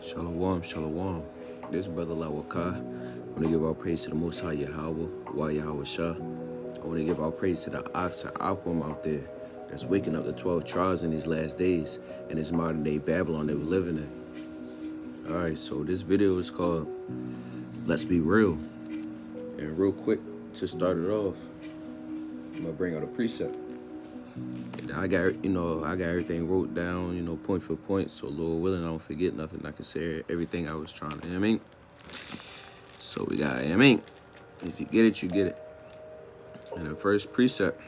Shalom, shalom. This is Brother Lawakah. I want to give all praise to the Most High Yahweh, Yahweh Shah. I want to give all praise to the ox and Aquam out there that's waking up the 12 tribes in these last days in this modern day Babylon that we're living in. Alright, so this video is called Let's Be Real. And real quick, to start it off, I'm going to bring out a precept. And I got everything wrote down, point for point. So Lord willing, I don't forget nothing. I can say everything I was trying to, So we got, if you get it, you get it. And the first precept,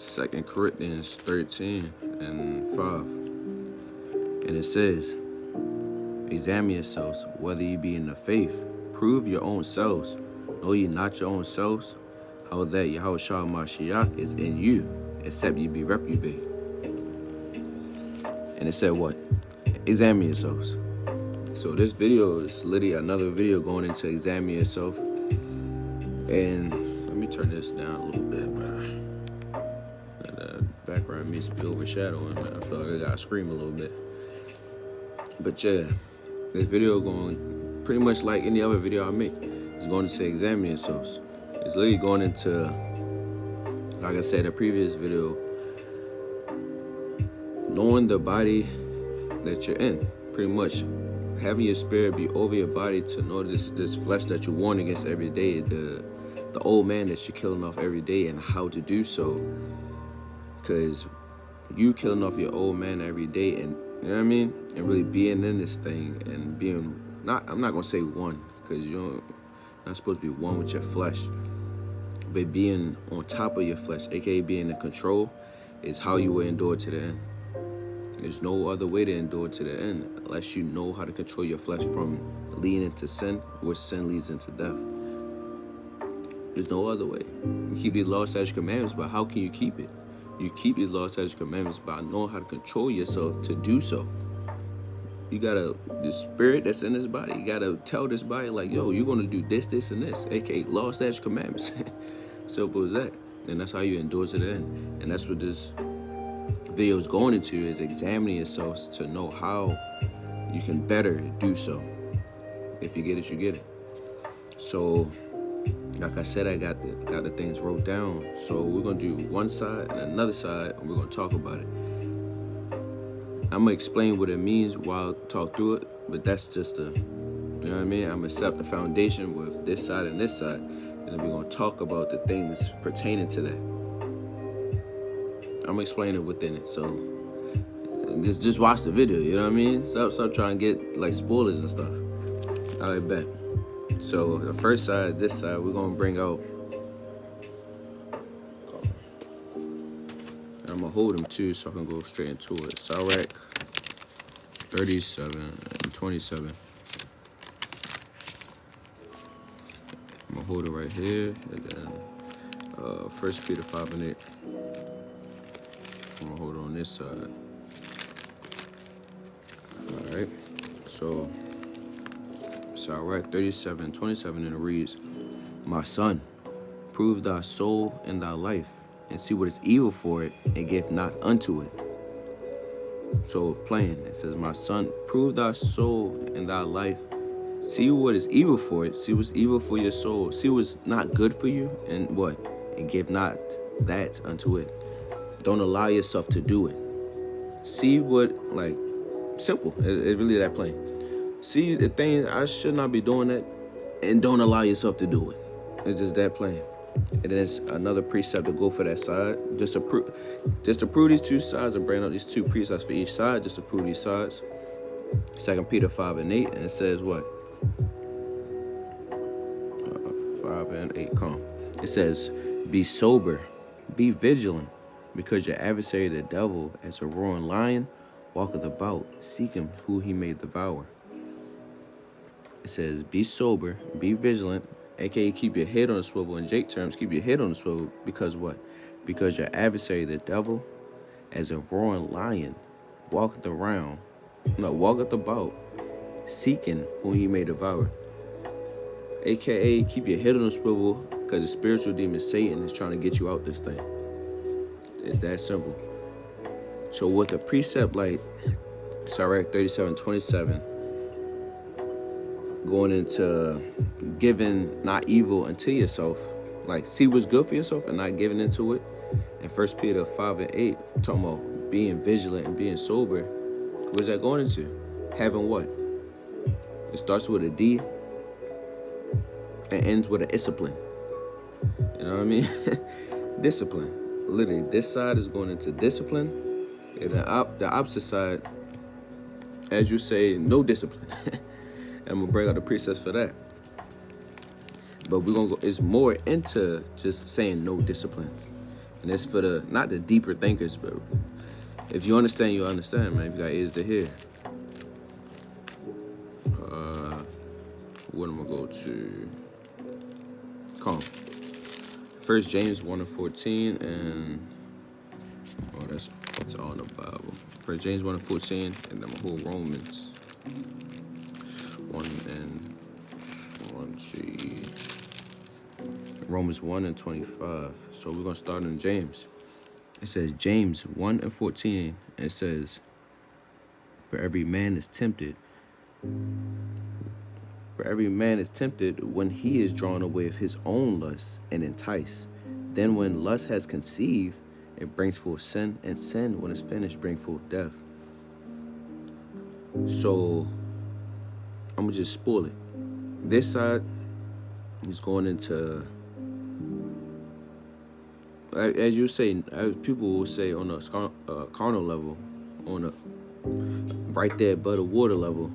2 Corinthians 13 and 5. And it says, examine yourselves, whether you be in the faith. Prove your own selves. Know ye not your own selves? How that Yahweh Shah Mashiach is in you, except you be reprobate. And it said what? Examine yourselves. So this video is literally another video going into examine yourself. And let me turn this down a little bit, man. The background needs to be overshadowing, man. I feel like I gotta scream a little bit. But yeah, this video going pretty much like any other video I make. It's going to say examine yourselves. It's literally going into, like I said in the previous video, knowing the body that you're in. Pretty much having your spirit be over your body to know this flesh that you're warring against every day, the old man that you're killing off every day, and how to do so. Because you killing off your old man every day, and you know what I mean? And really being in this thing and being, I'm not going to say one, because you're not supposed to be one with your flesh. But being on top of your flesh, aka being in control, is how you will endure to the end. There's no other way to endure to the end unless you know how to control your flesh from leading into sin, which sin leads into death. There's no other way. You keep these laws, statutes, commandments, but how can you keep it? You keep these laws, statutes, commandments by knowing how to control yourself to do so. You gotta, the spirit that's in this body, you gotta tell this body like, yo, you're gonna do this, this, and this, aka laws, statutes, commandments. Simple as that. And that's how you endure to the end. And that's what this video is going into, is examining yourselves to know how you can better do so. If you get it, you get it. So, like I said, I got the things wrote down. So we're gonna do one side and another side, and we're gonna talk about it. I'm gonna explain what it means while I talk through it, but that's just you know what I mean? I'm gonna set up the foundation with this side and this side, and then we're gonna talk about the things pertaining to that. I'm gonna explain it within it, so just watch the video, you know what I mean? Stop trying to get like spoilers and stuff. All right, bet. So the first side, this side, we're gonna bring out. I'm gonna hold them too, so I can go straight into it. Sirach 37 and 27. I'm gonna hold it right here, and then 1 Peter 5 and 8. I'm gonna hold it on this side. All right. So Sirach 37 and 27, and it reads, "My son, prove thy soul and thy life, and see what is evil for it, and give not unto it." So plain, it says, "My son, prove thy soul and thy life, see what is evil for it, see what's evil for your soul, see what's not good for you, and what? And give not that unto it." Don't allow yourself to do it. See what, like, simple. It's really that plain. See the things I should not be doing that, and don't allow yourself to do it. It's just that plain. And then there's another precept to go for that side. Just to prove these two sides, and bring out these two precepts for each side, just to prove these sides. 2 Peter 5 and 8, and it says what? 5 and 8, come. It says, "Be sober, be vigilant, because your adversary the devil, as a roaring lion, walketh about, seeking who he may devour." It says, be sober, be vigilant, aka keep your head on the swivel. In Jake terms, keep your head on the swivel, because what? Because your adversary the devil, as a roaring lion, walketh about, seeking who he may devour. AKA keep your head on the swivel, because the spiritual demon Satan is trying to get you out this thing. It's that simple. So with a precept like Sirach 37:27, going into giving not evil into yourself, like see what's good for yourself and not giving into it. And 1 Peter 5:8, talking about being vigilant and being sober. Where's that going into? Having what? It starts with a D and ends with a discipline. You know what I mean? Discipline. Literally, this side is going into discipline, and the opposite side, as you say, no discipline. I'm gonna bring out the precepts for that. But we're gonna go. It's more into just saying no discipline, and it's for the not the deeper thinkers, but if you understand, you understand, man. If you got ears to hear. What am I gonna go to? Calm. 1 James 1:14 and that's all in the Bible. 1 James 1:14 and then my whole Romans 1 and 20. Romans 1:25. So we're gonna start in James. It says James 1:14. It says, "For every man is tempted. For every man is tempted when he is drawn away of his own lust and enticed. Then when lust has conceived, it brings forth sin, and sin, when it's finished, brings forth death." So I'm gonna just spoil it. This side is going into, as you say, as people will say, on a carnal level, on a right there above the water level,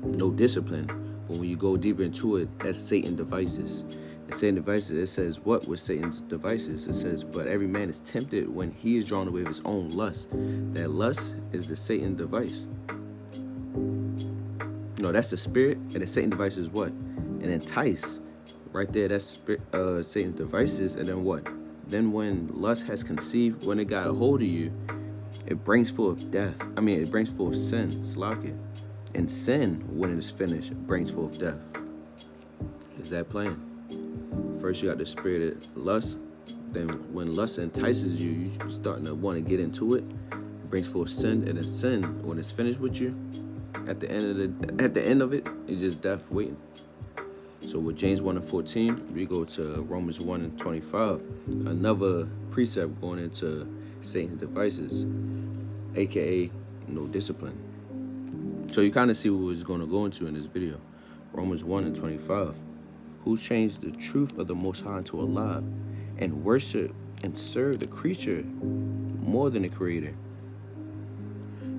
no discipline. But when you go deeper into it, that's Satan's devices. And Satan's devices, it says what was Satan's devices? It says, but every man is tempted when he is drawn away of his own lust. That lust is the Satan device. No, that's the spirit, and the Satan device is what? And entice. Right there, that's Satan's devices, and then what? Then when lust has conceived, when it got a hold of you, it brings forth death. It brings forth sin, slack. And sin, when it is finished, brings forth death. Is that plain? First, you got the spirit of lust. Then, when lust entices you, you're starting to want to get into it. It brings forth sin, and then sin, when it's finished with you, at the end of it, it's just death waiting. So with James 1:14, we go to Romans 1:25, another precept going into Satan's devices, aka no discipline. So you kind of see what we're going to go into in this video. Romans 1:25. Who changed the truth of the Most High into a lie, and worship and serve the creature more than the Creator.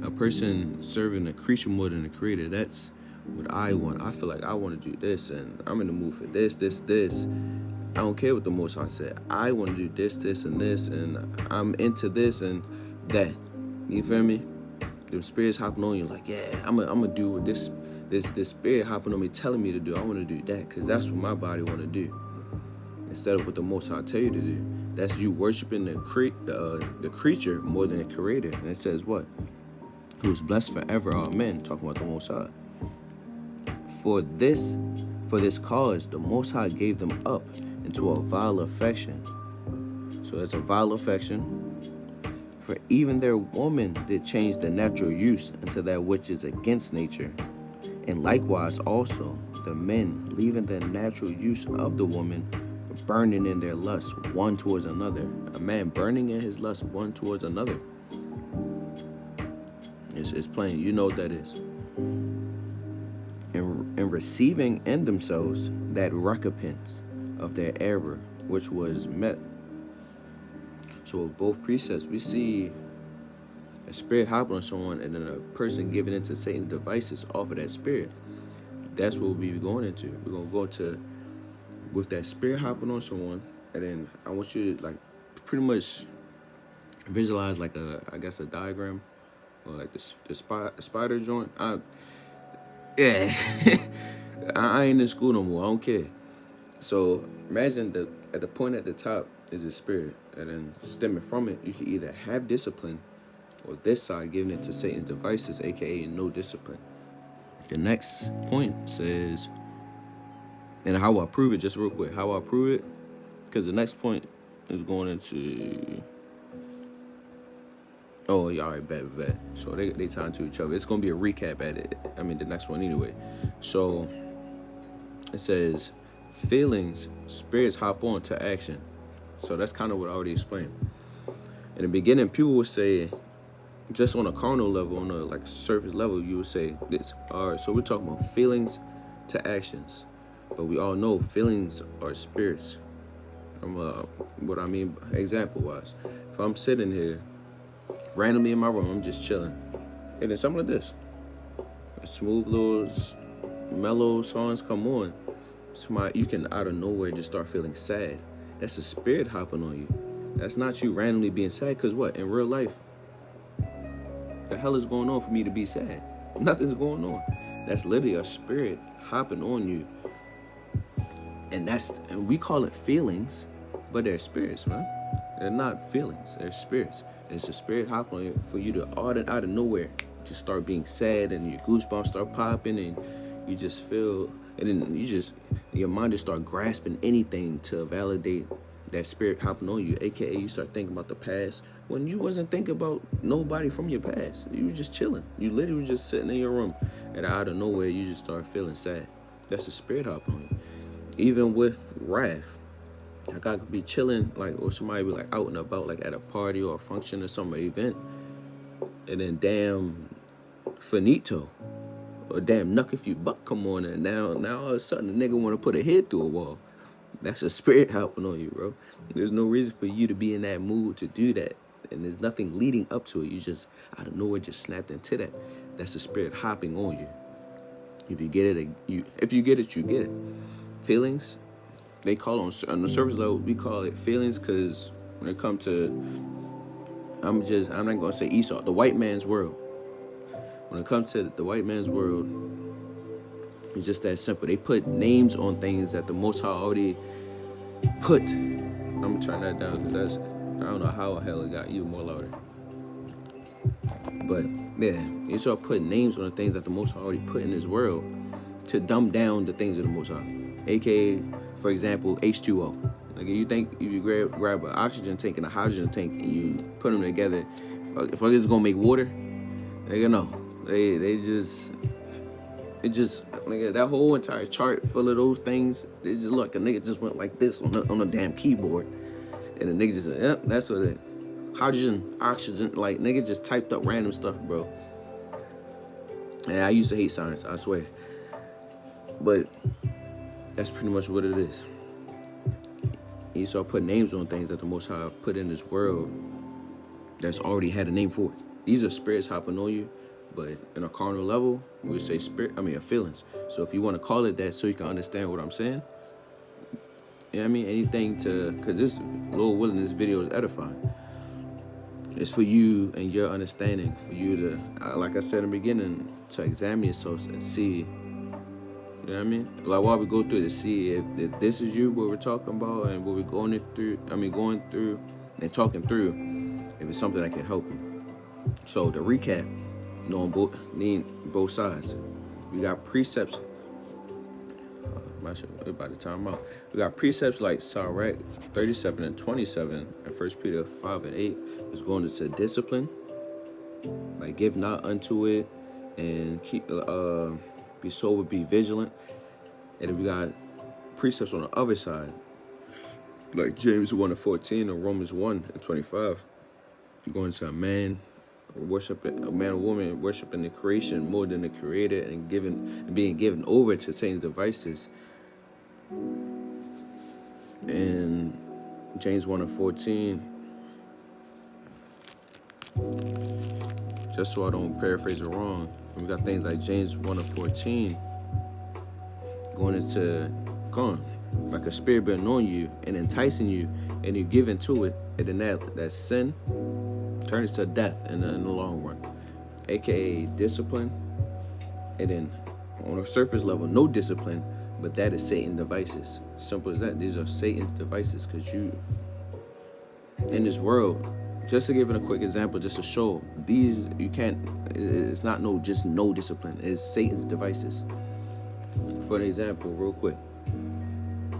A person serving the creature more than the Creator, that's what I want. I feel like I want to do this, and I'm in the mood for this. I don't care what the Most High said. I want to do this, and this, and I'm into this and that. You feel me? The spirits hopping on you like, yeah, I'm gonna do what this spirit hopping on me telling me to do. I want to do that because that's what my body want to do. Instead of what the Most High tell you to do. That's you worshiping the creature more than the Creator. And it says what? Who is blessed forever, amen. Talking about the Most High. For this cause, the Most High gave them up into a vile affection. So it's a vile affection. For even their woman did change the natural use into that which is against nature. And likewise also the men, leaving the natural use of the woman, burning in their lust one towards another. A man burning in his lust one towards another. It's plain. You know what that is. And receiving in themselves that recompense of their error, which was met. So with both precepts, we see a spirit hopping on someone and then a person giving into Satan's devices off of that spirit. That's what we'll be going into. We're going to go into with that spirit hopping on someone, and then I want you to like pretty much visualize like a diagram or like the spider joint. I ain't in school no more. I don't care. So imagine that at the point at the top is a spirit, and then stemming from it, you can either have discipline, or this side giving it to Satan's devices, aka no discipline. The next point says, and how I prove it, just real quick, how I prove it, because the next point is going into Oh, yeah, all right, bet. So they tie into each other. It's gonna be a recap at it. I mean, the next one anyway. So it says, feelings, spirits hop on to action. So that's kind of what I already explained. In the beginning, people would say, just on a carnal level, on a like surface level, you would say this. All right, so we're talking about feelings to actions, but we all know feelings are spirits. What I mean, example wise, if I'm sitting here randomly in my room, I'm just chilling, and then something like this, a smooth little mellow songs come on, you can out of nowhere just start feeling sad. That's a spirit hopping on you. That's not you randomly being sad, because what, in real life, the hell is going on for me to be sad? Nothing's going on. That's literally a spirit hopping on you. And we call it feelings, but they're spirits, man. They're not feelings, they're spirits. It's a spirit hopping on you for you to out of nowhere just start being sad, and your goosebumps start popping, and you just feel, and then your mind just start grasping anything to validate that spirit hopping on you, aka you start thinking about the past when you wasn't thinking about nobody from your past. You were just chilling. You literally were just sitting in your room, and out of nowhere you just start feeling sad. That's a spirit hopping on you. Even with wrath, like I could be chilling, like, or somebody be like out and about, like at a party or a function or some event, and then damn finito or damn knuck if you buck come on, and now all of a sudden the nigga want to put a head through a wall. That's a spirit hopping on you, bro. There's no reason for you to be in that mood to do that, and there's nothing leading up to it. You just out of nowhere just snapped into that. That's a spirit hopping on you. If you get it, you get it. Feelings, they call on the surface level, we call it feelings, because when it comes to, I'm not gonna say Esau, the white man's world. When it comes to the white man's world, it's just that simple. They put names on things that the Most High already put. I'm gonna turn that down because I don't know how the hell it got even more louder. But yeah, you start putting names on the things that the Most High already put in this world to dumb down the things of the Most High. AKA, for example, H2O. Like you think if you grab an oxygen tank and a hydrogen tank and you put them together, if it's gonna make water, nigga, no. It just nigga, that whole entire chart full of those things, it just look, a nigga just went like this on the damn keyboard, and the nigga just said, yep, that's what it. Hydrogen, oxygen, like nigga just typed up random stuff, bro. And I used to hate science, I swear, but that's pretty much what it is. You start putting names on things that the Most High put in this world that's already had a name for it. These are spirits hopping on you, but in a carnal level, we would say feelings. So if you want to call it that so you can understand what I'm saying, you know what I mean? Anything because this Lord willing, this video is edifying. It's for you and your understanding, for you to, like I said in the beginning, to examine yourself and see. You know what I mean? Like while we go through to see if this is you, what we're talking about, and what we're going through and talking through, if it's something that can help you. So the recap, knowing both sides. We got precepts. By the time out, we got precepts like Sirach 37 and 27, and 1 Peter 5 and 8 is going into discipline. Like give not unto it, and keep be sober, be vigilant. And then we got precepts on the other side, like James 1 and 14 or Romans 1 and 25. You're going to a man or woman worshiping the creation more than the creator, and being given over to Satan's devices. And James 1 and 14, just so I don't paraphrase it wrong, we got things like James 1 and 14 going into like a spirit being on you and enticing you, and you give into it, and then that sin turns to death in the long run, aka discipline. And then on a surface level, no discipline, but that is Satan's devices. Simple as that. These are Satan's devices, because you in this world, just to give it a quick example, just to show these, it's not no discipline. It's Satan's devices. For an example, real quick,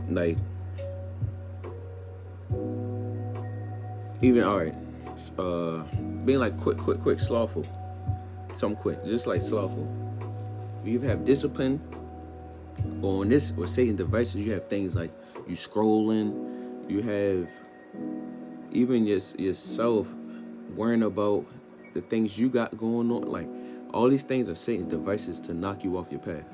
like, even, all right, being like quick, slothful. Something quick, just like slothful. You have discipline on this or Satan devices. You have things like you scrolling. You have even yourself worrying about the things you got going on. Like all these things are Satan's devices to knock you off your path.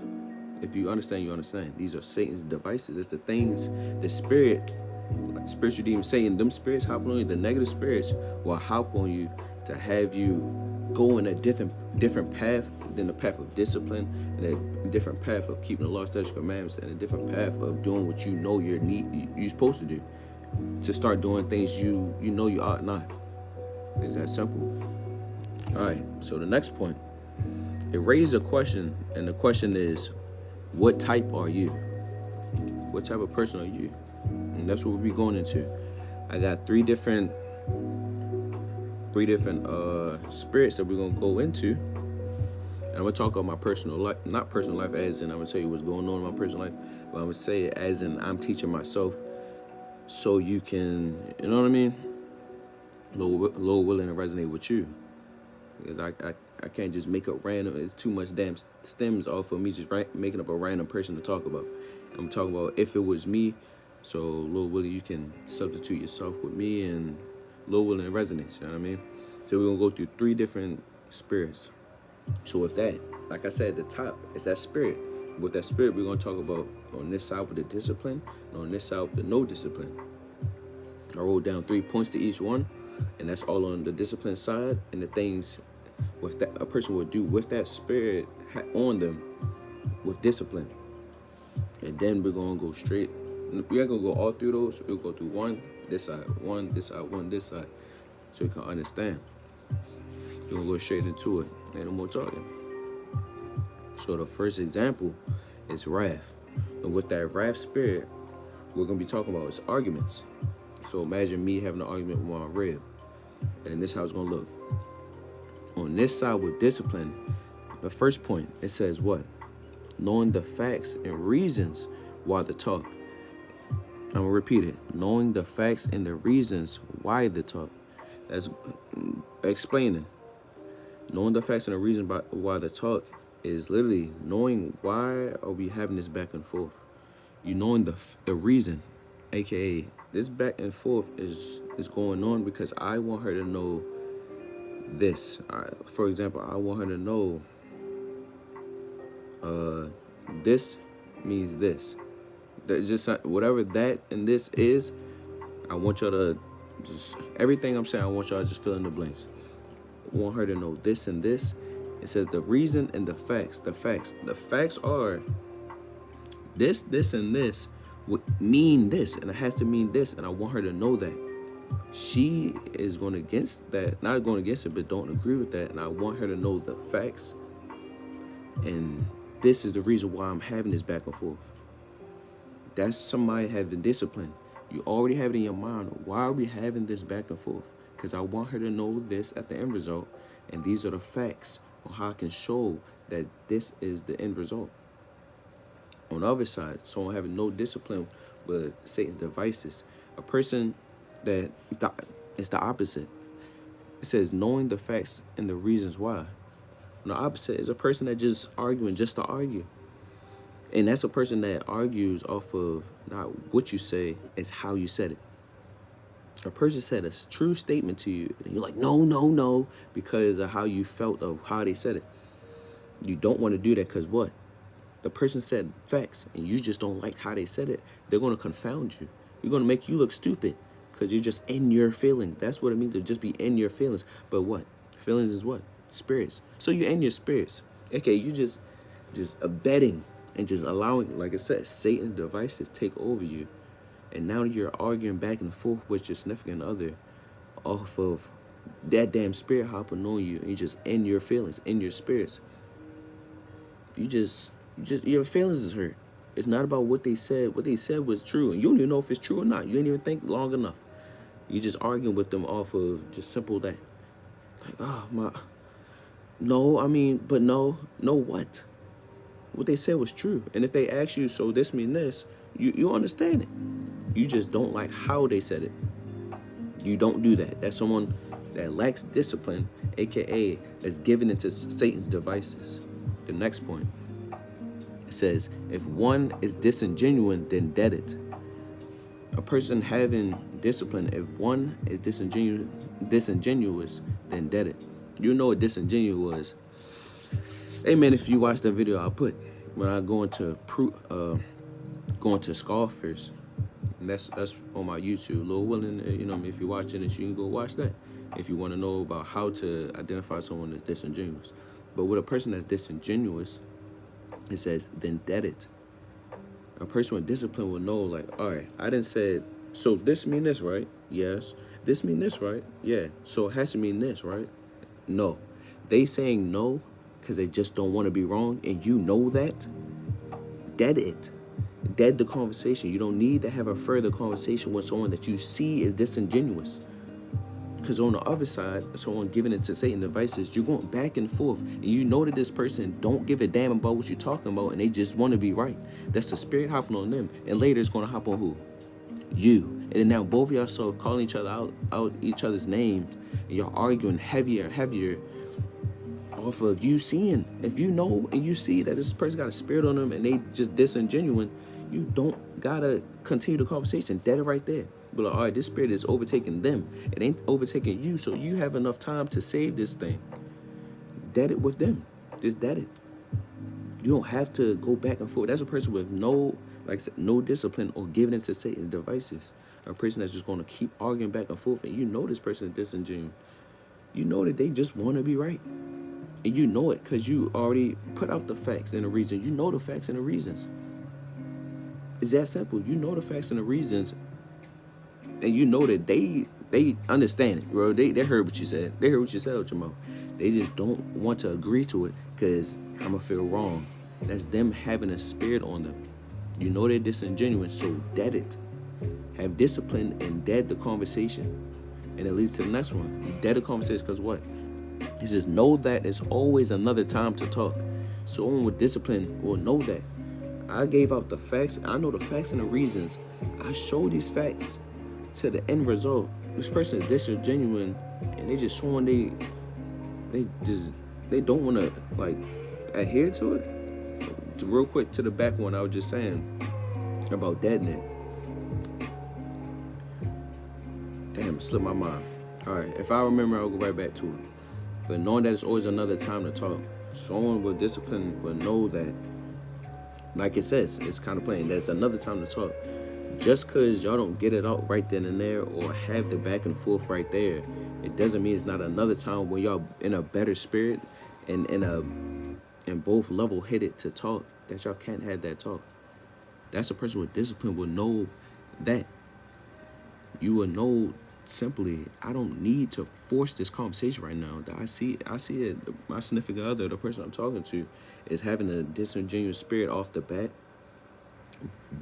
If you understand, you understand. These are Satan's devices. It's the things, the spirit, like spiritual demons, Satan, them spirits hopping on you, the negative spirits will hop on you to have you go in a different path than the path of discipline, and a different path of keeping the law, statutes, commandments, and a different path of doing what you know you're supposed to do. To start doing things you know you ought not. It's that simple. All right. So the next point, it raises a question, and the question is, what type are you? What type of person are you? And that's what we'll be going into. I got three different spirits that we're gonna go into. And I'm gonna talk about my personal life, not personal life as in I'm gonna tell you what's going on in my personal life, but I'm gonna say it as in I'm teaching myself, so you can, you know what I mean? Lord willing to resonate with you, because I can't just make up random. It's too much damn stems off of me just making up a random person to talk about. I'm talking about if it was me. So Lord willing, you can substitute yourself with me, and Lord willing it resonates. You know what I mean? So we're gonna go through three different spirits. So with that, like I said at the top, it's that spirit. With that spirit, we're gonna talk about on this side with the discipline, and on this side with the no discipline. I wrote down 3 points to each one, and that's all on the discipline side, and the things with that a person would do with that spirit on them with discipline. And then we're gonna go straight. We ain't gonna go all through those. We'll go through one this side, one this side, one this side, so you can understand. We're gonna go straight into it. Ain't no more talking. So the first example is wrath, and with that wrath spirit, we're gonna be talking about is arguments. So imagine me having an argument with my rib, and then this is how it's gonna look. On this side with discipline, the first point, it says what? Knowing the facts and reasons why the talk. I'm gonna repeat it. Knowing the facts and the reasons why the talk. That's explaining. Knowing the facts and the reason why the talk is literally knowing why are we having this back and forth. You knowing the reason, aka this back and forth is going on because I want her to know this. For example, I want her to know this means this. That's just whatever that and this is. I want y'all to just everything I'm saying. I want y'all to just fill in the blanks. I want her to know this and this. It says the reason and the facts. The facts are this, and this would mean this, and it has to mean this, and I want her to know that. She is going against that, not going against it, but don't agree with that, and I want her to know the facts. And this is the reason why I'm having this back and forth. That's somebody having discipline. You already have it in your mind. Why are we having this back and forth? Because I want her to know this at the end result, and these are the facts on how I can show that this is the end result. On the other side, someone having no discipline with Satan's devices, a person that it's the opposite. It says knowing the facts and the reasons why. And the opposite is a person that just arguing just to argue. And that's a person that argues off of not what you say, it's how you said it. A person said a true statement to you, and you're like, no, because of how you felt of how they said it. You don't want to do that because what? The person said facts, and you just don't like how they said it. They're going to confound you. You're going to make you look stupid because you're just in your feelings. That's what it means to just be in your feelings. But what? Feelings is what? Spirits. So you're in your spirits. Okay, you just abetting and just allowing, like I said, Satan's devices take over you. And now you're arguing back and forth with your significant other off of that damn spirit hopping on you. And you're just in your feelings, in your spirits. Your feelings is hurt. It's not about what they said. What they said was true. And you don't even know if it's true or not. You didn't even think long enough. You just arguing with them off of just simple that. Like, but no what? What they said was true. And if they ask you, so this mean this, you understand it. You just don't like how they said it. You don't do that. That's someone that lacks discipline, aka is given into Satan's devices. The next point, it says, if one is disingenuous, then dead it. A person having discipline, if one is disingenuous, then dead it. You know what disingenuous is. Hey man, if you watch the video I put when I go into scoffers, and that's on my YouTube, Lil Willing. You know, if you're watching this, you can go watch that if you want to know about how to identify someone that's disingenuous. But with a person that's disingenuous, it says, then dead it. A person with discipline will know, like, all right, I didn't say, so this mean this, right? Yes. This mean this, right? Yeah. So it has to mean this, right? No. They saying no because they just don't want to be wrong, and you know that. Dead it. Dead the conversation. You don't need to have a further conversation with someone that you see is disingenuous. Because on the other side, someone giving it to Satan devices, you're going back and forth. And you know that this person don't give a damn about what you're talking about, and they just want to be right. That's the spirit hopping on them. And later it's going to hop on who? You. And then now both of y'all start calling each other out each other's names. And you're arguing heavier and heavier off of you seeing. If you know and you see that this person got a spirit on them and they just disingenuous, you don't got to continue the conversation. Dead it right there. But like, all right, this spirit is overtaking them. It ain't overtaking you, so you have enough time to save this thing. Dead it with them. Just dead it. You don't have to go back and forth. That's a person with no discipline or giving into Satan's devices. A person that's just going to keep arguing back and forth, and you know this person is disingenuous. You know that they just want to be right. And you know it because you already put out the facts and the reasons. You know the facts and the reasons. It's that simple. You know the facts and the reasons. And you know that they understand it, bro. They heard what you said. They heard what you said out your mouth. They just don't want to agree to it because I'm going to feel wrong. That's them having a spirit on them. You know they're disingenuous, so dead it. Have discipline and dead the conversation. And it leads to the next one. You dead the conversation because what? You just know that there's always another time to talk. Someone with discipline will know that. I gave out the facts. I know the facts and the reasons. I show these facts to the end result. This person is disingenuous, and they just showing they don't want to like adhere to it. Real quick to the back one I was just saying about deadening it. Damn, it slipped my mind. All right, if I remember, I'll go right back to it. But knowing that it's always another time to talk, someone with discipline will know that, like it says, it's kind of plain, there's another time to talk. Just because y'all don't get it out right then and there or have the back and forth right there, it doesn't mean it's not another time when y'all in a better spirit and both level-headed to talk, that y'all can't have that talk. That's a person with discipline will know that. You will know simply, I don't need to force this conversation right now. I see it, my significant other, the person I'm talking to, is having a disingenuous spirit off the bat.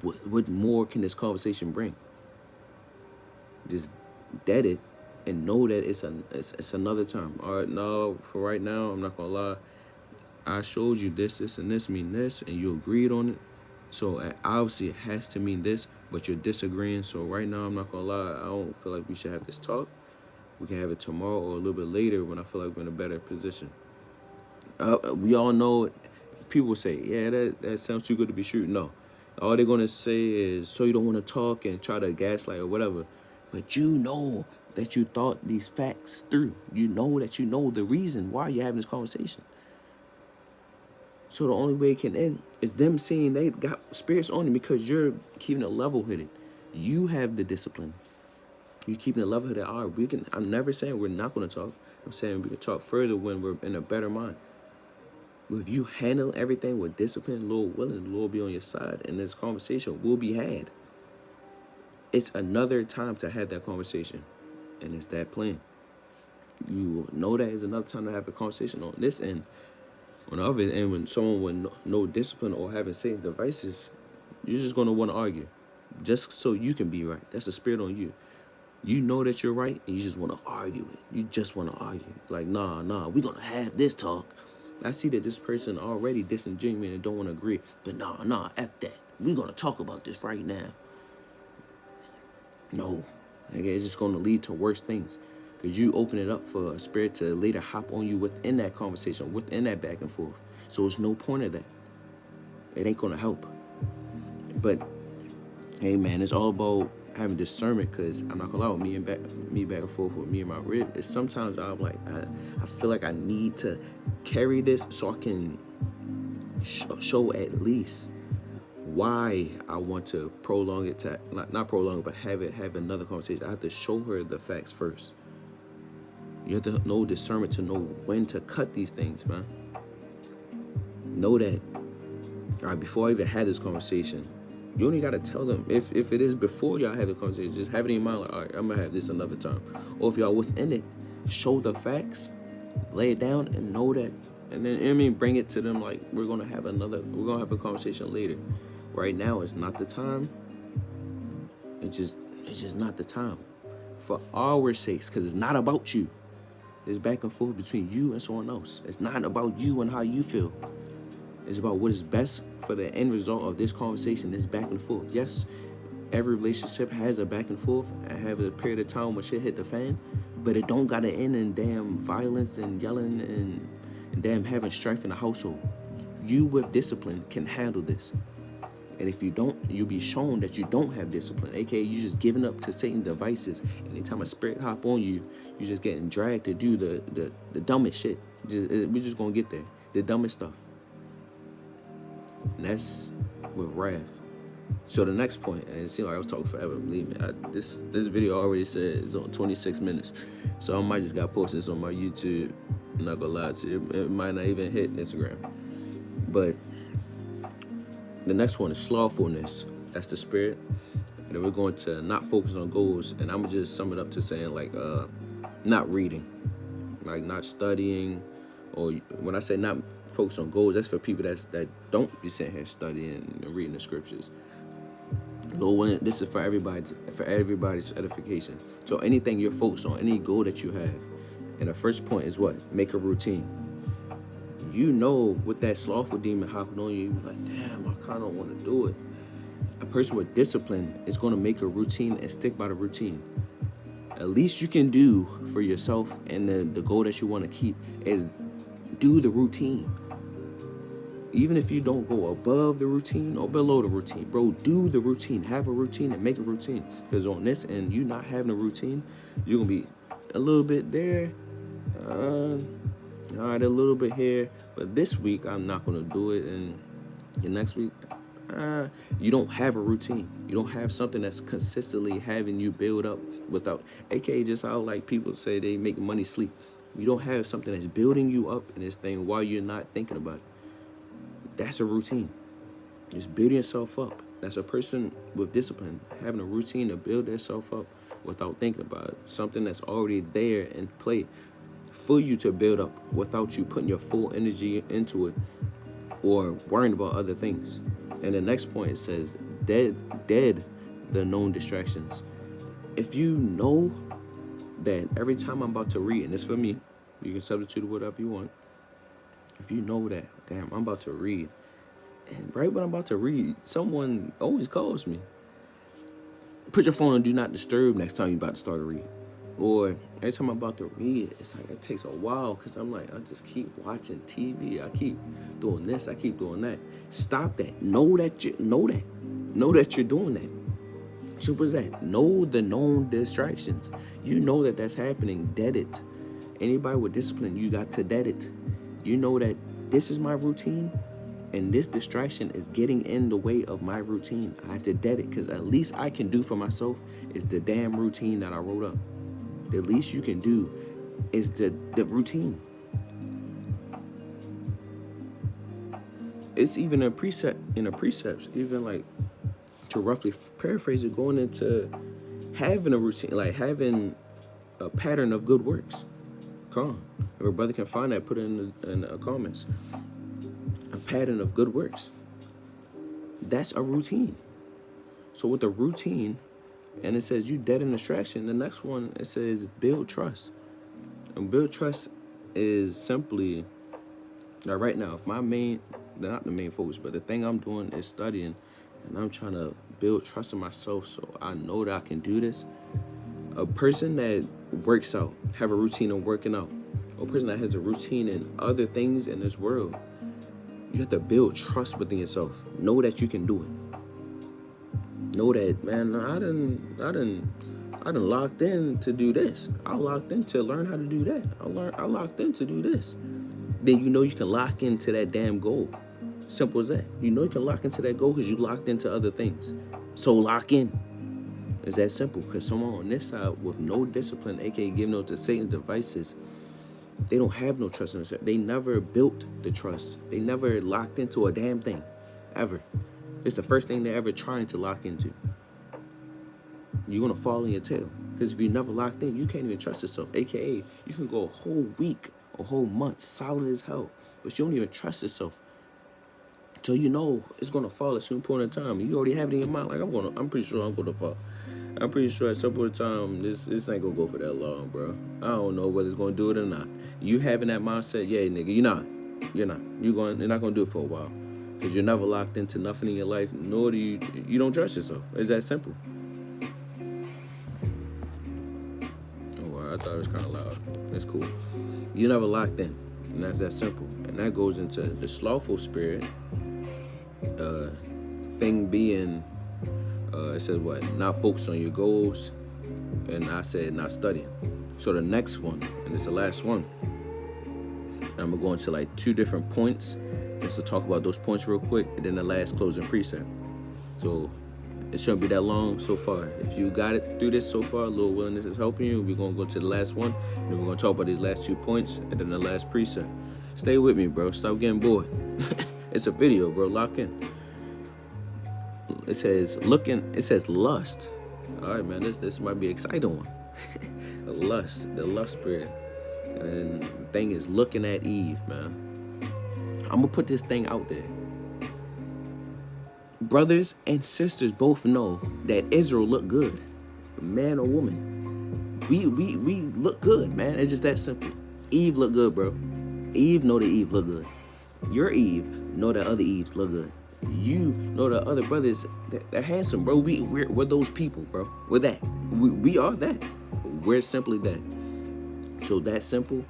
What more can this conversation bring? Just dead it and know that it's another time. All right, no, for right now, I'm not gonna lie. I showed you this, and this mean this, and you agreed on it. So obviously it has to mean this, but you're disagreeing. So right now, I'm not gonna lie. I don't feel like we should have this talk. We can have it tomorrow or a little bit later when I feel like we're in a better position. We all know. People say, yeah, that sounds too good to be true. No. All they're going to say is, so you don't want to talk and try to gaslight or whatever. But you know that you thought these facts through. You know that you know the reason why you're having this conversation. So the only way it can end is them saying they got spirits on you because you're keeping it level-headed. You have the discipline. You're keeping it level-headed. All right, I'm never saying we're not going to talk. I'm saying we can talk further when we're in a better mind. If you handle everything with discipline, Lord willing, the Lord will be on your side, and this conversation will be had. It's another time to have that conversation, and it's that plain. You know that is another time to have a conversation on this end. On the other end, when someone with no discipline or having Satan's devices, you're just going to want to argue, just so you can be right. That's a spirit on you. You know that you're right, and you just want to argue it. You just want to argue. Like, nah, we're going to have this talk. I see that this person already disingenuous and don't want to agree. But nah, F that. We're going to talk about this right now. No. It's just going to lead to worse things. Because you open it up for a spirit to later hop on you within that conversation, within that back and forth. So there's no point of that. It ain't going to help. But, hey, man, it's all about having discernment, because I'm not going to lie, me back and forth with me and my rib. It's sometimes I'm like, I feel like I need to carry this so I can show at least why I want to prolong it to, not prolong it, but have another conversation. I have to show her the facts first. You have to know discernment to know when to cut these things, man. Know that, all right, before I even had this conversation, you only got to tell them. If it is before y'all have the conversation, just have it in mind, like, all right, I'm going to have this another time. Or if y'all within it, show the facts, lay it down, and know that. And then, bring it to them like, we're going to have a conversation later. Right now is not the time. It's just not the time. For our sakes, because it's not about you. It's back and forth between you and someone else. It's not about you and how you feel. It's about what is best for the end result of this conversation. It's back and forth. Yes, every relationship has a back and forth. I have a period of time when shit hit the fan, but it don't gotta end in damn violence and yelling and damn having strife in the household. You with discipline can handle this. And if you don't, you'll be shown that you don't have discipline. AKA, you just giving up to Satan's devices. Anytime a spirit hop on you, you're just getting dragged to do the dumbest shit. We're just going to get there. The dumbest stuff. And that's with wrath. So the next point, and it seemed like I was talking forever, believe me. This video already said it's on 26 minutes. So I might just got posted this on my YouTube. I'm not going to lie to you. It might not even hit Instagram. But the next one is slothfulness. That's the spirit. And then we're going to not focus on goals. And I'm going to just sum it up to saying, like, not reading. Like, not studying. Or when I say not focus on goals, that's for people that don't be sitting here studying and reading the scriptures. This is for everybody's edification. So anything you're focused on, any goal that you have. And the first point is what? Make a routine. You know, with that slothful demon hopping on you, you're like, damn, I kind of want to do it. A person with discipline is going to make a routine and stick by the routine. At least you can do for yourself, and the goal that you want to keep is do the routine. Even if you don't go above the routine or below the routine, bro, do the routine. Have a routine and make a routine. Because on this end, you not having a routine, you're going to be a little bit there, all right, a little bit here, but this week I'm not going to do it, and the next week, you don't have a routine. You don't have something that's consistently having you build up without, aka just how like people say they make money sleep. You don't have something that's building you up in this thing while you're not thinking about it. That's a routine. Just building yourself up. That's a person with discipline, having a routine to build themselves up without thinking about it. Something that's already there in play for you to build up without you putting your full energy into it or worrying about other things. And the next point, it says, dead the known distractions. If you know that every time I'm about to read, and it's for me, you can substitute whatever you want. If you know that, damn, I'm about to read, and right when I'm about to read, someone always calls me. Put your phone on Do Not Disturb next time you're about to start a read. Or every time I'm about to read, it's like it takes a while because I'm like, I just keep watching TV. I keep doing this. I keep doing that. Stop that. Know that you're doing that. Simple as that. Know the known distractions. You know that that's happening. Dead it. Anybody with discipline, you got to dead it. You know that this is my routine, and this distraction is getting in the way of my routine. I have to dead it, because at least I can do for myself is the damn routine that I wrote up. The least you can do is the routine. It's even a precept in the precepts, even like to roughly paraphrase it, going into having a routine, like having a pattern of good works. Come on. If a brother can find that, put it in the comments. A pattern of good works. That's a routine. So with the routine, and it says you dead in distraction, the next one, it says build trust. And build trust is simply, like right now, if my not the main focus, but the thing I'm doing is studying, and I'm trying to build trust in myself so I know that I can do this. A person that works out, have a routine of working out, or a person that has a routine in other things in this world, you have to build trust within yourself. Know that you can do it. Know that, man, I done locked in to do this. I locked in to learn how to do that. I locked in to do this. Then you know you can lock into that damn goal. Simple as that. You know you can lock into that goal because you locked into other things. So lock in. It's that simple. Because someone on this side with no discipline, aka giving over to Satan's devices, they don't have no trust in themselves. They never built the trust. They never locked into a damn thing. Ever. It's the first thing they're ever trying to lock into. You're going to fall in your tail. Because if you're never locked in, you can't even trust yourself. AKA, you can go a whole week, a whole month, solid as hell. But you don't even trust yourself. So you know it's going to fall at some point in time. You already have it in your mind. Like, I'm pretty sure I'm going to fall. I'm pretty sure at some point in time, this ain't going to go for that long, bro. I don't know whether it's going to do it or not. You having that mindset, yeah, nigga, you're not. You're not going to do it for a while. Because you're never locked into nothing in your life, nor do you don't trust yourself. It's that simple. Oh, wow, I thought it was kind of loud. That's cool. You're never locked in, and that's that simple. And that goes into the slothful spirit. Thing being, it says what? Not focus on your goals, and I said not studying. So the next one, and it's the last one, and I'm gonna go into like 2 different points just to talk about those points real quick, and then the last closing precept. So it shouldn't be that long so far. If you got it through this so far, a little willingness is helping you. We're gonna go to the last one, and then we're gonna talk about these last 2 points, and then the last precept. Stay with me, bro. Stop getting bored. It's a video, bro. Lock in. It says lust. All right, man. This might be an exciting one. The lust spirit. And the thing is looking at Eve, man. I'm gonna put this thing out there. Brothers and sisters both know that Israel looked good, man or woman. We look good, man. It's just that simple. Eve look good, bro. Eve know that Eve look good. Your Eve know that other Eves look good. You know the other brothers, they're handsome, bro. We're those people, bro. We're that. We are that. We're simply that. So that simple.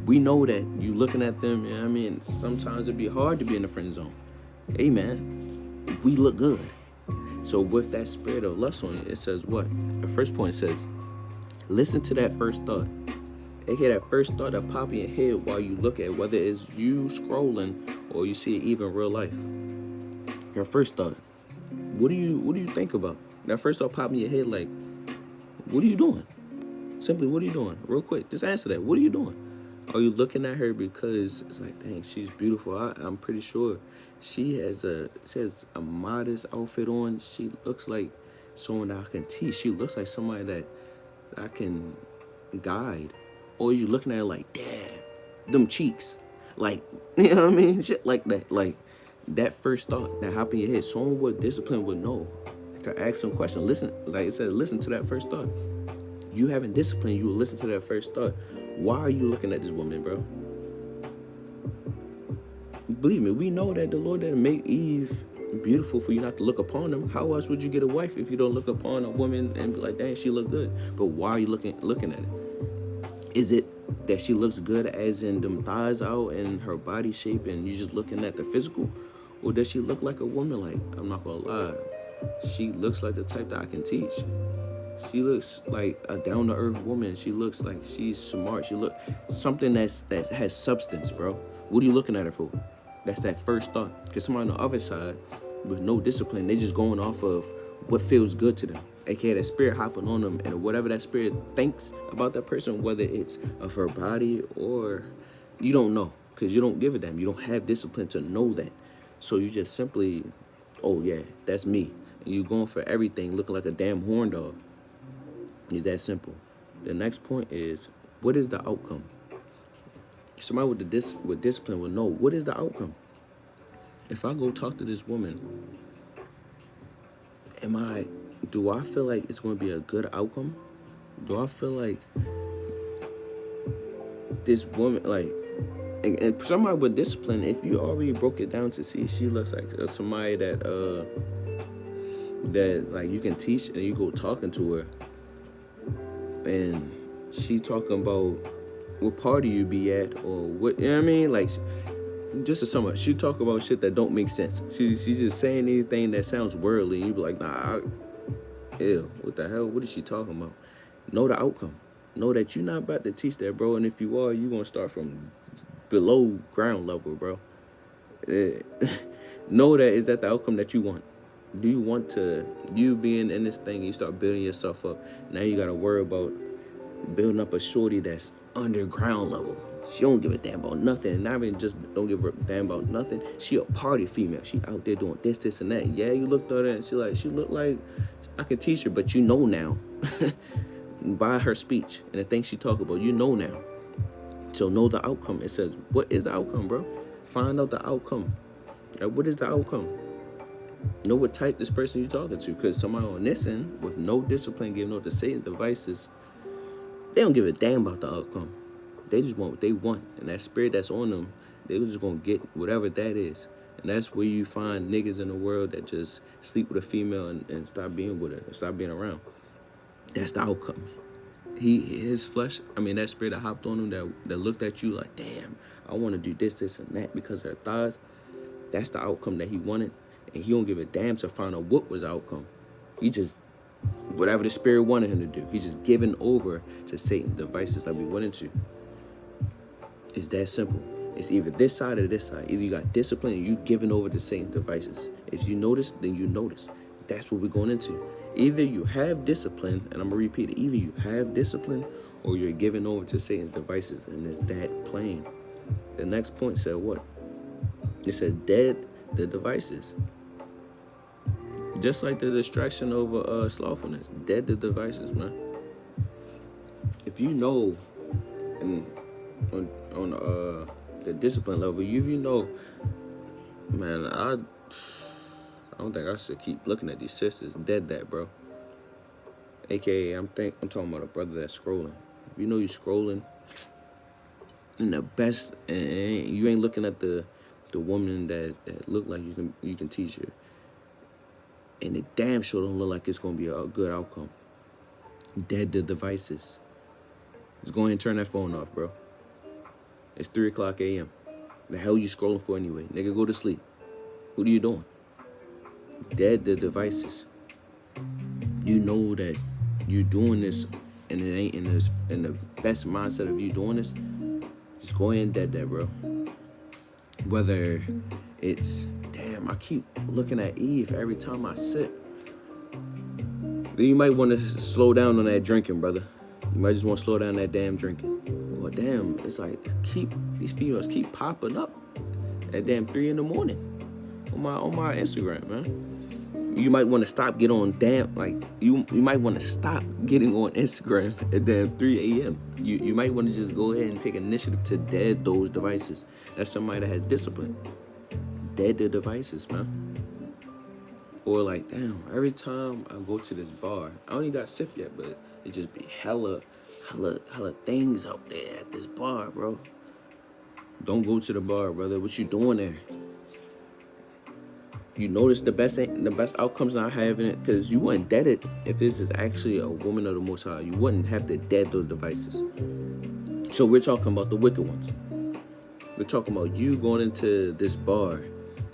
We know that you looking at them, you know what I mean? Sometimes it'd be hard to be in the friend zone. Hey, man, we look good. So with that spirit of lust on you, it says what? The first point says, listen to that first thought. AKA that first thought that pop in your head while you look at whether it's you scrolling or you see it even real life. Your first thought. What do you think about? That first thought pop in your head like, what are you doing? Simply, what are you doing? Real quick, just answer that. What are you doing? Are you looking at her because it's like, dang, she's beautiful? I'm pretty sure she has a modest outfit on. She looks like someone that I can teach. She looks like somebody that I can guide. Or are you looking at her like, damn, them cheeks. Like, you know what I mean? Shit like that. Like, that first thought that hop in your head, someone with discipline would know to ask some question. Listen, like it said, listen to that first thought. You having discipline, you will listen to that first thought. Why are you looking at this woman, bro? Believe me, we know that the Lord didn't make Eve beautiful for you not to look upon them. How else would you get a wife if you don't look upon a woman and be like, dang, she look good? But why are you looking at it? Is it that she looks good as in them thighs out and her body shape and you just looking at the physical? Or does she look like a woman? Like, I'm not gonna lie, she looks like the type that I can teach. She looks like a down-to-earth woman. She looks like she's smart. She look something that has substance, bro. What are you looking at her for? That's that first thought. Because somebody on the other side with no discipline, they just going off of what feels good to them. AKA that spirit hopping on them, and whatever that spirit thinks about that person, whether it's of her body or you don't know, because you don't give a damn. You don't have discipline to know that. So you just simply, oh yeah, that's me. And you going for everything looking like a damn horn dog. It's that simple. The next point is, what is the outcome? Somebody with discipline will know, what is the outcome? If I go talk to this woman, do I feel like it's going to be a good outcome? Do I feel like this woman, like, and somebody with discipline, if you already broke it down to see she looks like somebody that like you can teach and you go talking to her, and she talking about what party you be at or what, you know what I mean? Like, just to sum up, she talk about shit that don't make sense. She just saying anything that sounds worldly, and you be like, nah, ew, what the hell? What is she talking about? Know the outcome. Know that you're not about to teach that, bro. And if you are, you're gonna start from below ground level, bro. Know that is that the outcome that you want. Do you want to, you being in this thing, you start building yourself up. Now you gotta worry about building up a shorty that's underground level. She don't give a damn about nothing. Not even just don't give a damn about nothing. She a party female. She out there doing this, and that. Yeah, you looked at her and she looked like I can teach her, but you know now. By her speech and the things she talk about, you know now. So know the outcome. It says, what is the outcome, bro? Find out the outcome. Like, what is the outcome? Know what type this person you talking to. Because somebody on this end with no discipline, giving over to Satan's devices, they don't give a damn about the outcome. They just want what they want. And that spirit that's on them, they just going to get whatever that is. And that's where you find niggas in the world that just sleep with a female and stop being with her, and stop being around. That's the outcome. His flesh, that spirit that hopped on him, that looked at you like, damn, I want to do this, and that because of her thighs. That's the outcome that he wanted. And he don't give a damn to find out what was the outcome. He just, whatever the spirit wanted him to do, he's just giving over to Satan's devices like we went into. It's that simple. It's either this side or this side. Either you got discipline or you giving over to Satan's devices. If you notice, then you notice. That's what we're going into. Either you have discipline, and I'm going to repeat it, either you have discipline or you're giving over to Satan's devices, and it's that plain. The next point said what? It said dead the devices. Just like the distraction over slothfulness. Dead the devices, man. If you know, and on the discipline level, if you know, man, I don't think I should keep looking at these sisters. Dead that, bro. AKA, I'm talking about a brother that's scrolling. If you know you're scrolling, and the best, and you ain't looking at the woman that look like you can teach her, and it damn sure don't look like it's gonna be a good outcome. Dead the devices. Just go ahead and turn that phone off, bro. It's 3:00 a.m. The hell you scrolling for anyway? Nigga, go to sleep. What are you doing? Dead the devices. You know that you're doing this, and it ain't in the best mindset of you doing this. Just go ahead and dead that, bro. Whether it's, damn, I keep looking at Eve every time I sip. Then you might want to slow down on that drinking, brother. You might just want to slow down that damn drinking. Well, damn, it's like these females keep popping up at damn 3 a.m. on my Instagram, man. You might want to stop getting on you might want to stop getting on Instagram at damn 3 a.m. You might want to just go ahead and take initiative to dead those devices. That's somebody that has discipline. Dead the devices, man. Or like, damn, every time I go to this bar, I only got sip yet, but it just be hella things out there at this bar, bro. Don't go to the bar, brother. What you doing there? You notice the best outcomes not having it, because you wouldn't dead it if this is actually a woman of the Most High. You wouldn't have to dead those devices. So we're talking about the wicked ones. We're talking about you going into this bar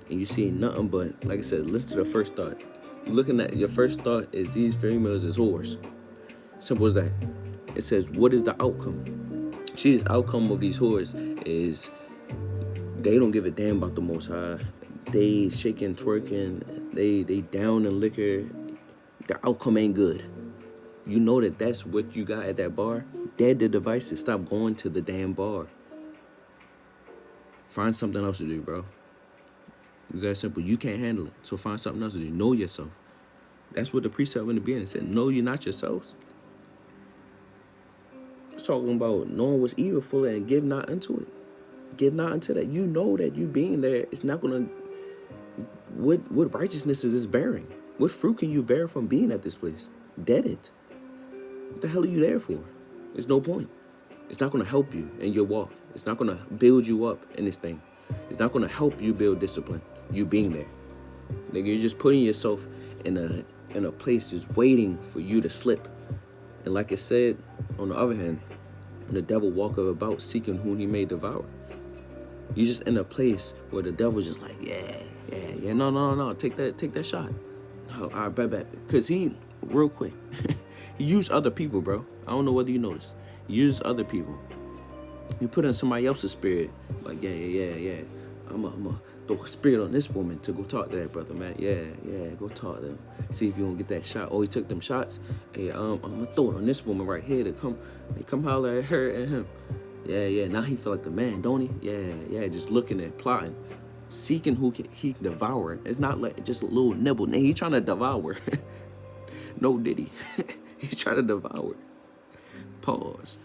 and you see nothing but, like I said, listen to the first thought. You're looking at your first thought is these females is whores. Simple as that. It says, what is the outcome? See, the outcome of these whores is they don't give a damn about the Most High. They shaking, twerking, they down in liquor. The outcome ain't good. You know that's what you got at that bar. Dead the devices. Stop going to the damn bar. Find something else to do, bro. It's that simple. You can't handle it, so find something else to do. Know yourself. That's what the precept in the beginning said. Know you're not yourselves. It's talking about knowing what's evil fully and give not unto it. Give not unto that. You know that you being there is not going to... What righteousness is this bearing? What fruit can you bear from being at this place? Dead it. What the hell are you there for? There's no point. It's not going to help you in your walk. It's not going to build you up in this thing. It's not going to help you build discipline. You being there. Nigga, you're just putting yourself in a place just waiting for you to slip. And like I said, on the other hand, The devil walketh about seeking whom he may devour. You just in a place where the devil's just like, yeah. No. Take that shot. No, I bet. Because he, real quick, he used other people, bro. I don't know whether you noticed. He used other people. You put in somebody else's spirit. Like, yeah. I'm a throw a spirit on this woman to go talk to that brother, man. Yeah, go talk to him. See if you don't get that shot. Oh, he took them shots. Hey, I'm gonna throw it on this woman right here to come holler at her and him. Yeah. Now he feel like the man, don't he? Yeah. Just looking at plotting, seeking who he can devour. It's not like just a little nibble. Nah, he trying to devour. No, did he? He trying to devour. Pause.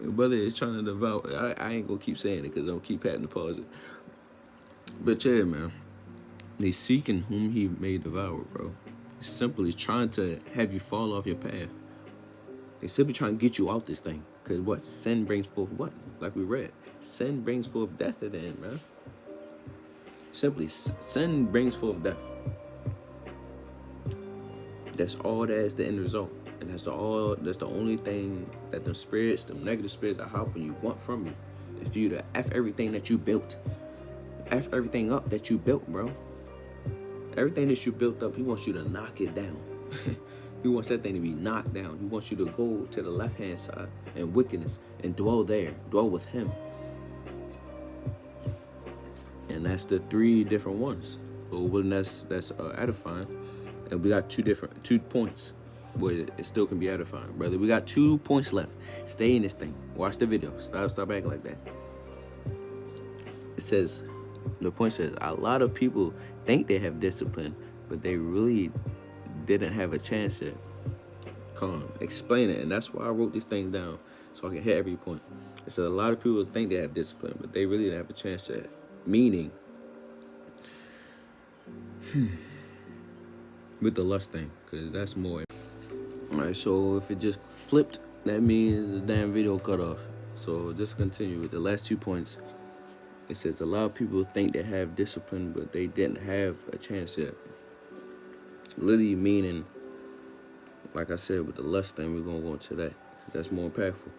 Brother is trying to devour. I ain't gonna keep saying it because I'm keep having to pause it. But yeah, man, they seeking whom he may devour, bro. It's simply trying to have you fall off your path. They simply trying to get you out this thing. Because what? Sin brings forth what? Like we read. Sin brings forth death at the end, man. Simply, sin brings forth death. That's all that is the end result. And that's the only thing that the spirits, the negative spirits are helping you want from you. Is for you to F everything that you built. F everything up that you built, bro. Everything that you built up, he wants you to knock it down. He wants that thing to be knocked down. He wants you to go to the left-hand side and wickedness and dwell there. Dwell with him. And that's the 3 different ones. Well, that's edifying. And we got 2 points where it still can be edifying, brother. We got 2 points left. Stay in this thing. Watch the video. Stop acting like that. It says, the point says, a lot of people think they have discipline, but they really didn't have a chance yet. Come on, explain it. And that's why I wrote these things down, so I can hit every point. It says a lot of people think they have discipline, but they really didn't have a chance yet. Meaning, with the lust thing, because that's more. Alright, so if it just flipped, that means the damn video cut off. So just continue with the last 2 points. It says a lot of people think they have discipline, but they didn't have a chance yet. Literally meaning, like I said, with the lust thing, we're going to go into that. That's more impactful.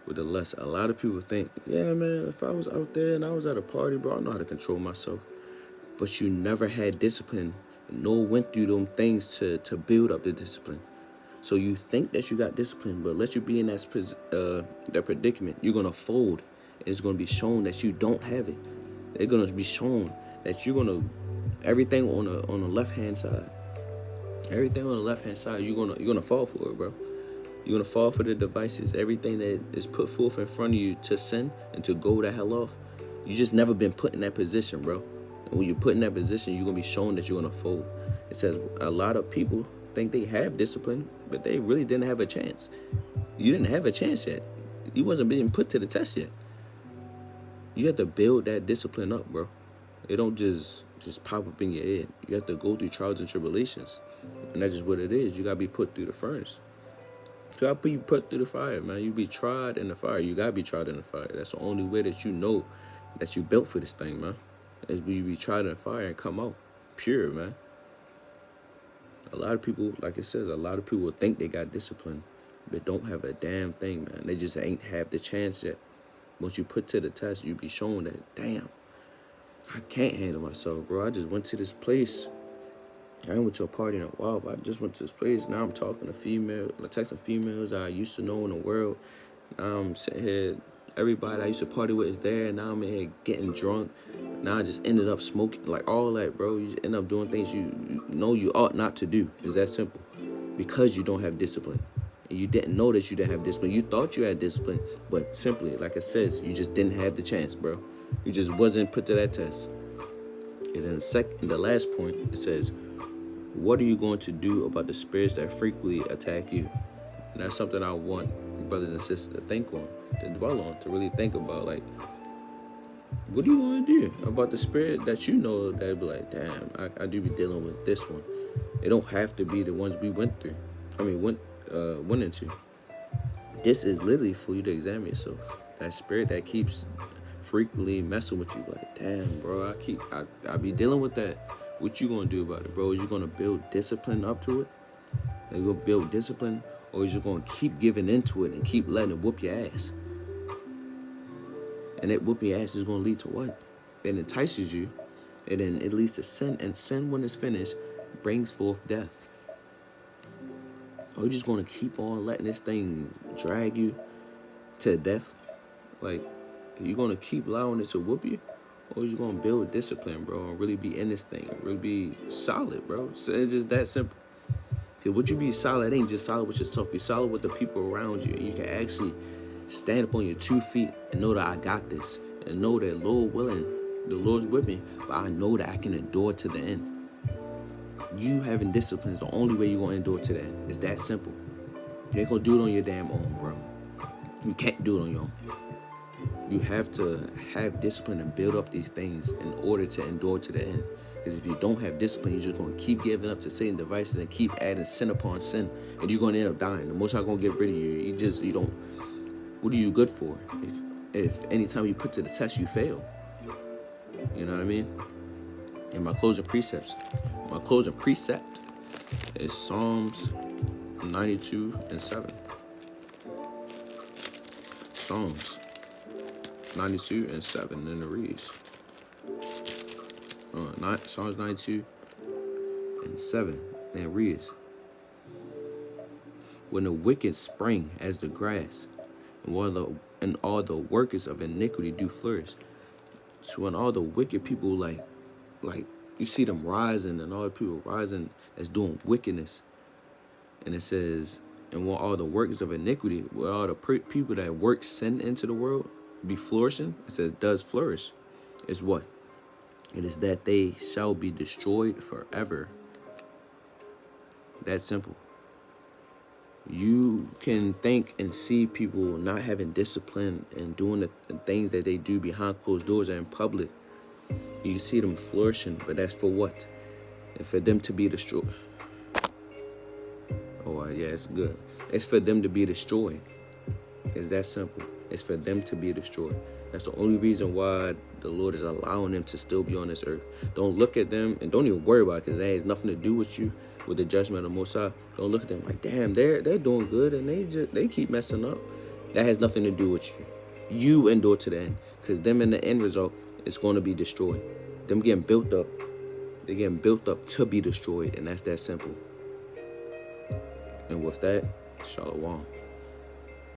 With the lust, a lot of people think, yeah, man, if I was out there and I was at a party, bro, I know how to control myself. But you never had discipline. No one went through them things to build up the discipline. So you think that you got discipline, but let you be in that predicament, you're going to fold. And it's going to be shown that you don't have it. It's going to be shown that you're going to, everything on the left-hand side. Everything on the left-hand side, you're gonna fall for it, bro. You're gonna fall for the devices. Everything that is put forth in front of you to sin and to go the hell off. You just never been put in that position, bro. And when you're put in that position, you're gonna be shown that you're gonna fold. It says a lot of people think they have discipline, but they really didn't have a chance. You didn't have a chance yet. You wasn't being put to the test yet. You have to build that discipline up, bro. It don't just pop up in your head. You have to go through trials and tribulations. And that's just what it is. You got to be put through the furnace. You got to be put through the fire, man. You be tried in the fire. You got to be tried in the fire. That's the only way that you know that you built for this thing, man. Is when you be tried in the fire and come out pure, man. A lot of people, like it says, a lot of people think they got discipline, but don't have a damn thing, man. They just ain't have the chance yet. Once you put to the test, you be shown that, damn, I can't handle myself, bro. I just went to this place. I ain't went to a party in a while, but I just went to this place. Now I'm talking to females, like texting females I used to know in the world. Now I'm sitting here, everybody I used to party with is there. Now I'm in here getting drunk. Now I just ended up smoking, like all that, bro. You just end up doing things you know you ought not to do. It's that simple. Because you don't have discipline. And you didn't know that you didn't have discipline. You thought you had discipline, but simply, like it says, you just didn't have the chance, bro. You just wasn't put to that test. And then the last point, it says, what are you going to do about the spirits that frequently attack you? And that's something I want brothers and sisters to think on, to dwell on, to really think about. Like, what do you want to do about the spirit that you know that be like, damn, I do be dealing with this one. It don't have to be the ones we went into. This is literally for you to examine yourself. That spirit that keeps frequently messing with you, like, damn, bro, I be dealing with that. What you gonna do about it, bro? Is you gonna build discipline up to it? Are you gonna build discipline, or is you gonna keep giving into it and keep letting it whoop your ass? And that whooping your ass is going to lead to what? It entices you, and then it leads to sin. And sin, when it's finished, brings forth death. Are you just going to keep on letting this thing drag you to death? Like, are you going to keep allowing it to whoop you? Or are you going to build discipline, bro, and really be in this thing, and really be solid, bro? So it's just that simple. Because what you be solid, it ain't just solid with yourself. Be solid with the people around you. And you can actually stand up on your 2 feet and know that I got this. And know that, Lord willing, the Lord's with me, but I know that I can endure to the end. You having discipline is the only way you're going to endure to the end. It's that simple. You ain't going to do it on your damn own, bro. You can't do it on your own. You have to have discipline and build up these things in order to endure to the end. Because if you don't have discipline, you're just going to keep giving up to Satan's devices and keep adding sin upon sin. And you're going to end up dying. The Most High going to get rid of you. You don't. What are you good for? If anytime you put to the test, you fail. You know what I mean? And my closing precept is Psalms 92:7. Psalms 92:7, and it reads. Psalms 92:7, and it reads. When the wicked spring as the grass, and all the workers of iniquity do flourish. So when all the wicked people, like you see them rising, and all the people rising that's doing wickedness, and it says, and when all the workers of iniquity, when all the people that work sin into the world be flourishing, it says does flourish, is what? It is that they shall be destroyed forever. That's simple. You can think and see people not having discipline and doing the things that they do behind closed doors or in public. You see them flourishing, but that's for what? And for them to be destroyed. Oh, yeah, it's good. It's for them to be destroyed. It's that simple. It's for them to be destroyed. That's the only reason why the Lord is allowing them to still be on this earth. Don't look at them and don't even worry about it, because that has nothing to do with you, with the judgment of the Most High. Don't look at them like, damn, they're doing good and they keep messing up. That has nothing to do with you. You endure to the end, because them in the end result, it's going to be destroyed. Them getting built up, they're getting built up to be destroyed, and that's that simple. And with that, Shalom.